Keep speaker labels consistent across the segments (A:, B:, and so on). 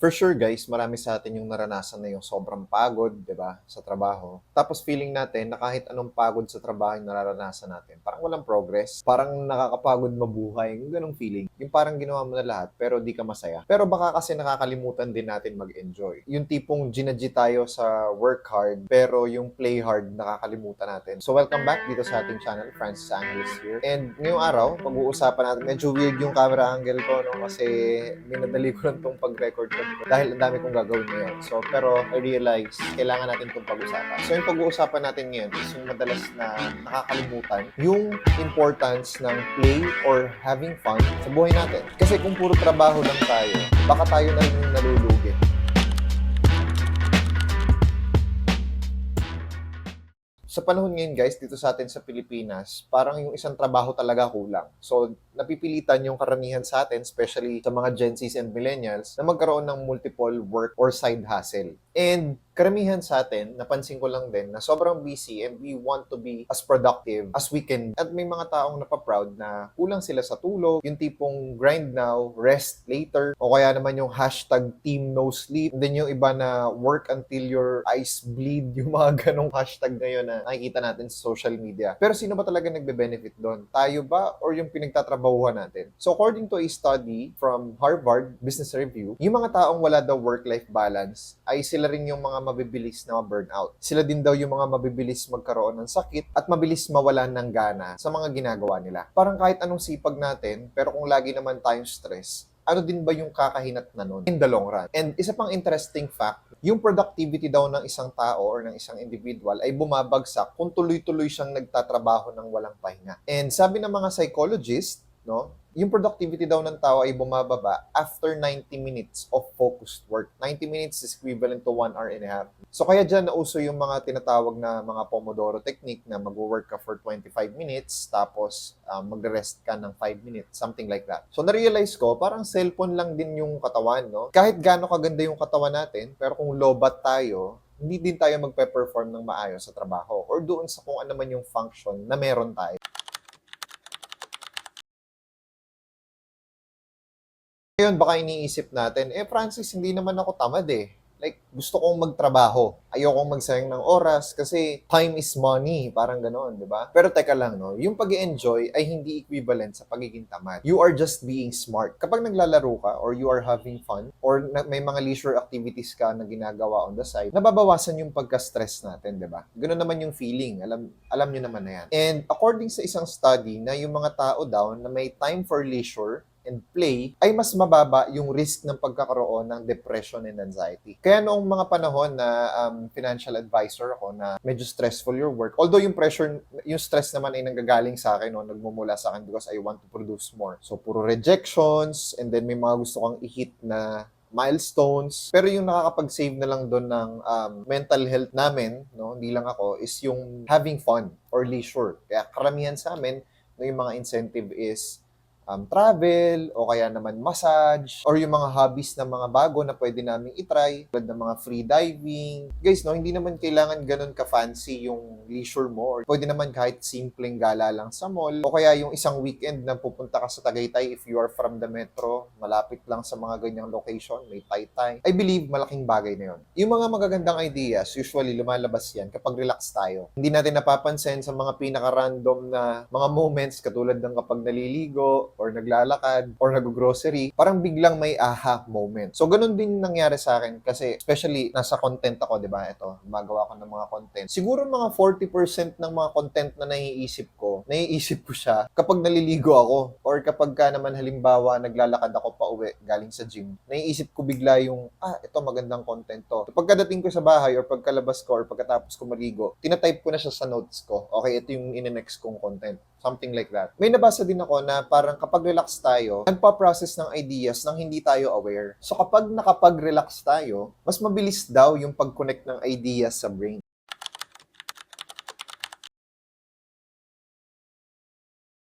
A: For sure guys, marami sa atin yung naranasan na yung sobrang pagod, 'di ba, sa trabaho. Tapos feeling natin na kahit anong pagod sa trabaho yung nararanasan natin, parang walang progress, parang nakakapagod mabuhay, yung ganong feeling. Yung parang ginawa mo na lahat pero di ka masaya. Pero baka kasi nakakalimutan din natin mag-enjoy. Yung tipong ginaji tayo sa work hard pero yung play hard nakakalimutan natin. So welcome back dito sa ating channel, Francis Angeles here. And ngayong araw, pag-uusapan natin, medyo weird yung camera angle ko, no? Kasi minadali ko lang tong pag-record ko dahil ang dami kong gagawin ngayon. So, pero I realize, kailangan natin itong pag-usapan. So, yung pag-uusapan natin ngayon is yung madalas na nakakalimutan, yung importance ng play or having fun sa buhay natin. Kasi kung puro trabaho lang tayo, baka tayo na rin yung nalulugi. Sa panahon ngayon guys, dito sa atin sa Pilipinas, parang yung isang trabaho talaga kulang. So, napipilitan yung karamihan sa atin, especially sa mga Gen Zs and Millennials, na magkaroon ng multiple work or side hustle. And karamihan sa atin, napansin ko lang din na sobrang busy and we want to be as productive as we can. At may mga taong napaproud na kulang sila sa tulog, yung tipong grind now, rest later, o kaya naman yung hashtag team no sleep. And then yung iba na work until your eyes bleed, yung mga ganong hashtag ngayon na nakikita natin sa social media. Pero sino ba talaga nagbe-benefit doon? Tayo ba or yung pinagtatrabahuhan natin? So according to a study from Harvard Business Review, yung mga taong wala daw work-life balance ay sila rin yung mga mabibilis na burnout. Sila din daw yung mga mabibilis magkaroon ng sakit at mabilis mawalan ng gana sa mga ginagawa nila. Parang kahit anong sipag natin, pero kung lagi naman tayong stress, ano din ba yung kakahinat na nun in the long run? And isa pang interesting fact, yung productivity daw ng isang tao or ng isang individual ay bumabagsak kung tuloy-tuloy siyang nagtatrabaho ng walang pahinga. And sabi ng mga psychologist, no, yung productivity daw ng tao ay bumababa after 90 minutes of focused work. 90 minutes is equivalent to 1 hour and a half. So kaya dyan nauso yung mga tinatawag na mga Pomodoro technique na mag-work ka for 25 minutes tapos mag-rest ka ng 5 minutes, something like that. So na-realize ko, parang cellphone lang din yung katawan, no? Kahit gaano kaganda yung katawan natin, pero kung lobat tayo, hindi din tayo magpe-perform ng maayos sa trabaho or doon sa kung ano man yung function na meron tayo. Ngayon, baka iniisip natin, Francis, hindi naman ako tamad eh. Like, gusto kong magtrabaho. Ayokong magsayang ng oras kasi time is money. Parang ganoon, di ba? Pero teka lang, no? Yung pag-enjoy ay hindi equivalent sa pagiging tamad. You are just being smart. Kapag naglalaro ka or you are having fun or may mga leisure activities ka na ginagawa on the side, nababawasan yung pagka-stress natin, di ba? Ganoon naman yung feeling. Alam nyo naman na yan. And according sa isang study na yung mga tao daw na may time for leisure and play, ay mas mababa yung risk ng pagkakaroon ng depression and anxiety. Kaya noong mga panahon na financial advisor ako na medyo stressful your work, although yung pressure, yung stress naman ay nanggagaling sa akin, no, nagmumula sa akin because I want to produce more. So, puro rejections, and then may mga gusto kang i-hit na milestones. Pero yung nakakapag-save na lang doon ng mental health namin, no, hindi lang ako, is yung having fun or leisure. Kaya karamihan sa amin, no, yung mga incentive is travel, o kaya naman massage, or yung mga hobbies na mga bago na pwede namin itry, tulad ng mga free diving. Guys, no, hindi naman kailangan ganun ka-fancy yung leisure mo, or pwede naman kahit simpleng gala lang sa mall, o kaya yung isang weekend na pupunta ka sa Tagaytay if you are from the metro, malapit lang sa mga ganyang location, may Taytay. I believe malaking bagay na yun. Yung mga magagandang ideas, usually lumalabas yan kapag relax tayo. Hindi natin napapansin sa mga pinaka-random na mga moments katulad ng kapag naliligo, or naglalakad, or nag-grocery, parang biglang may aha moment. So, ganun din nangyari sa akin kasi especially nasa content ako, di ba? Ito, gumagawa ko ng mga content. Siguro mga 40% ng mga content na naiisip ko siya kapag naliligo ako or kapag ka naman halimbawa naglalakad ako pa uwi galing sa gym. Naiisip ko bigla yung, ito magandang content to. So, pagkadating ko sa bahay or pagkalabas ko or pagkatapos ko maligo, tinatype ko na siya sa notes ko. Okay, ito yung in-next kong content. Something like that. May nabasa din ako na parang kapag relax tayo, nagpa-process ng ideas nang hindi tayo aware. So kapag nakapag-relax tayo, mas mabilis daw yung pag-connect ng ideas sa brain.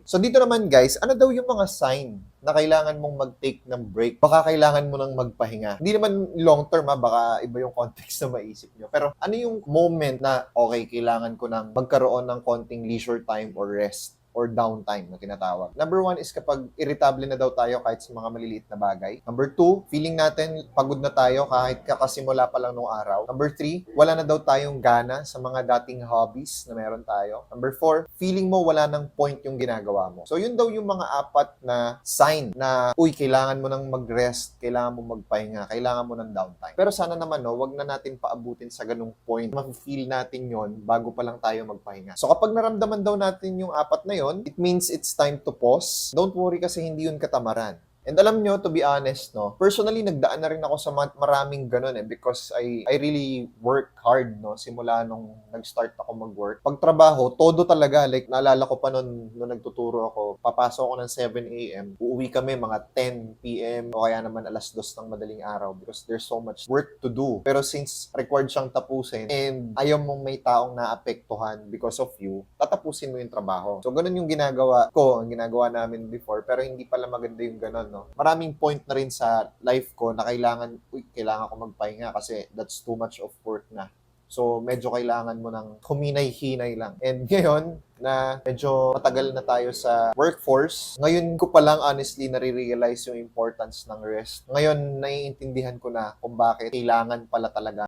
A: So dito naman guys, ano daw yung mga sign na kailangan mong mag-take ng break? Baka kailangan mo nang magpahinga. Hindi naman long term baka iba yung context na maisip nyo. Pero ano yung moment na okay, kailangan ko nang magkaroon ng konting leisure time or rest or downtime na tinatawag. Number 1 is kapag irritable na daw tayo kahit sa mga maliliit na bagay. Number 2, feeling natin pagod na tayo kahit kakasimula pa lang nung araw. Number 3, wala na daw tayong gana sa mga dating hobbies na meron tayo. Number 4, feeling mo wala nang point yung ginagawa mo. So yun daw yung mga 4 na sign na, uy, kailangan mo nang mag-rest, kailangan mo magpahinga, kailangan mo ng downtime. Pero sana naman, no, wag na natin paabutin sa ganung point. Ma-feel natin yon bago pa lang tayo magpahinga. So kapag naramdaman daw natin yung 4 na yon, it means it's time to pause. Don't worry kasi hindi yun katamaran. And alam nyo, to be honest, no, personally, nagdaan na rin ako sa maraming ganun because I really work hard, no, simula nung nag-start ako mag-work. Pag trabaho, todo talaga. Like, naalala ko pa nung nagtuturo ako, papasok ako ng 7 a.m., uuwi kami mga 10 p.m. o kaya naman alas 2 ng madaling araw because there's so much work to do. Pero since required siyang tapusin and ayaw mong may taong naapektuhan because of you, tatapusin mo yung trabaho. So, ganun yung ginagawa ko, ang ginagawa namin before, pero hindi pala maganda yung ganun, no. Maraming point na rin sa life ko na kailangan ko magpahinga kasi that's too much of work na. So, medyo kailangan mo ng huminay-hinay lang. And ngayon, na medyo matagal na tayo sa workforce, ngayon ko pa lang honestly nare-realize yung importance ng rest. Ngayon, naiintindihan ko na kung bakit kailangan pala talaga.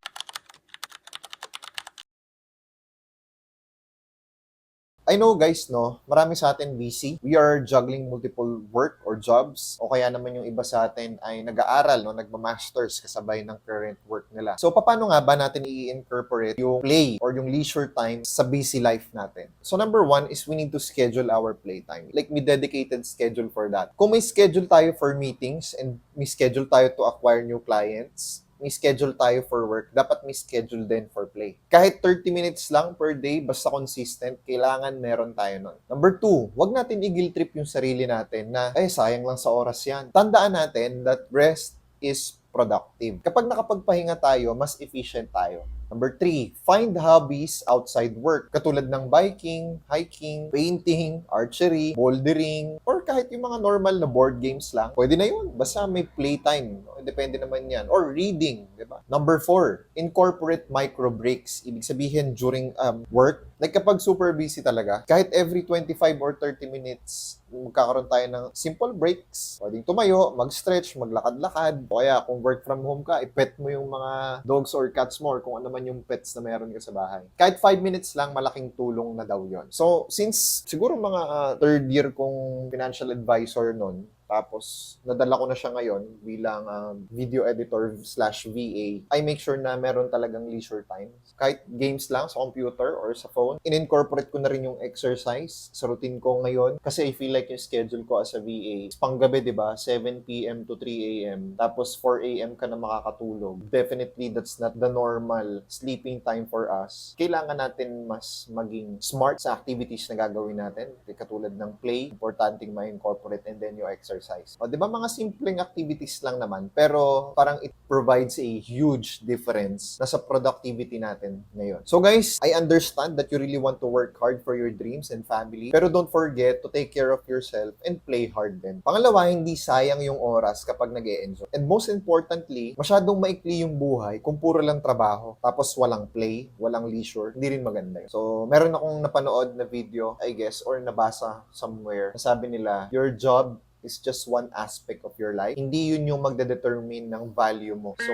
A: I know guys, no, marami sa atin busy. We are juggling multiple work or jobs o kaya naman yung iba sa atin ay nag-aaral, no, nagma-masters kasabay ng current work nila. So, paano nga ba natin i-incorporate yung play or yung leisure time sa busy life natin? So, number 1 is we need to schedule our playtime. Like, may dedicated schedule for that. Kung may schedule tayo for meetings and may schedule tayo to acquire new clients, may schedule tayo for work, dapat may schedule din for play. Kahit 30 minutes lang per day, basta consistent, kailangan meron tayo nun. Number 2, wag natin i-guilt trip yung sarili natin na, sayang lang sa oras yan. Tandaan natin that rest is productive. Kapag nakapagpahinga tayo, mas efficient tayo. Number 3, find hobbies outside work. Katulad ng biking, hiking, painting, archery, bouldering, or kahit yung mga normal na board games lang. Pwede na yun. Basta may playtime. Depende naman yan. Or reading, di ba? Number 4, incorporate micro breaks. Ibig sabihin during work, like kapag super busy talaga, kahit every 25 or 30 minutes, magkakaroon tayo ng simple breaks. Pwedeng tumayo, mag-stretch, maglakad-lakad. O kaya kung work from home ka, i-pet mo yung mga dogs or cats mo or kung ano man yung pets na meron ka sa bahay. Kahit 5 minutes lang, malaking tulong na daw yon. So, since siguro mga third year kong financial advisor nun, tapos, nadala ko na siya ngayon bilang video editor / VA. I make sure na meron talagang leisure time. Kahit games lang sa computer or sa phone. In-incorporate ko na rin yung exercise sa routine ko ngayon. Kasi I feel like yung schedule ko as a VA, panggabi, di ba? 7 p.m. to 3 a.m. Tapos 4 a.m. ka na makakatulog. Definitely, that's not the normal sleeping time for us. Kailangan natin mas maging smart sa activities na gagawin natin. Katulad ng play, importanteng ma-incorporate, and then yung exercise. O, di ba mga simpleng activities lang naman, pero parang it provides a huge difference na sa productivity natin ngayon. So guys, I understand that you really want to work hard for your dreams and family, pero don't forget to take care of yourself and play hard din. Pangalawa, hindi sayang yung oras kapag nag-e-enjoy. And most importantly, masyadong maikli yung buhay kung puro lang trabaho, tapos walang play, walang leisure, hindi rin maganda yun. So, meron akong napanood na video, I guess, or nabasa somewhere, nasabi nila, your job is just one aspect of your life. Hindi yun yung magdedetermine ng value mo. So,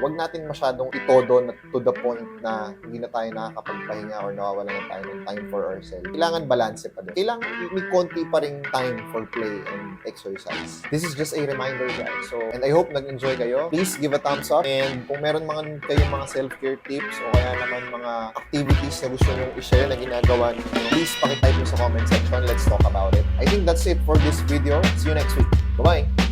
A: wag natin masyadong itodo na to the point na hindi na tayo nakakapagpahinga or nawawala na tayo ng time for ourselves. Kailangan balance pa din. Kailangan may konti pa ring time for play and exercise. This is just a reminder, guys. So, and I hope nag-enjoy kayo. Please give a thumbs up. And kung meron kayong mga self-care tips o kaya naman mga activities na gusto nyo i-share na ginagawa niyo, please pakitype mo sa comment section. Let's talk about it. I think that's it for this video. See you next week. Bye-bye!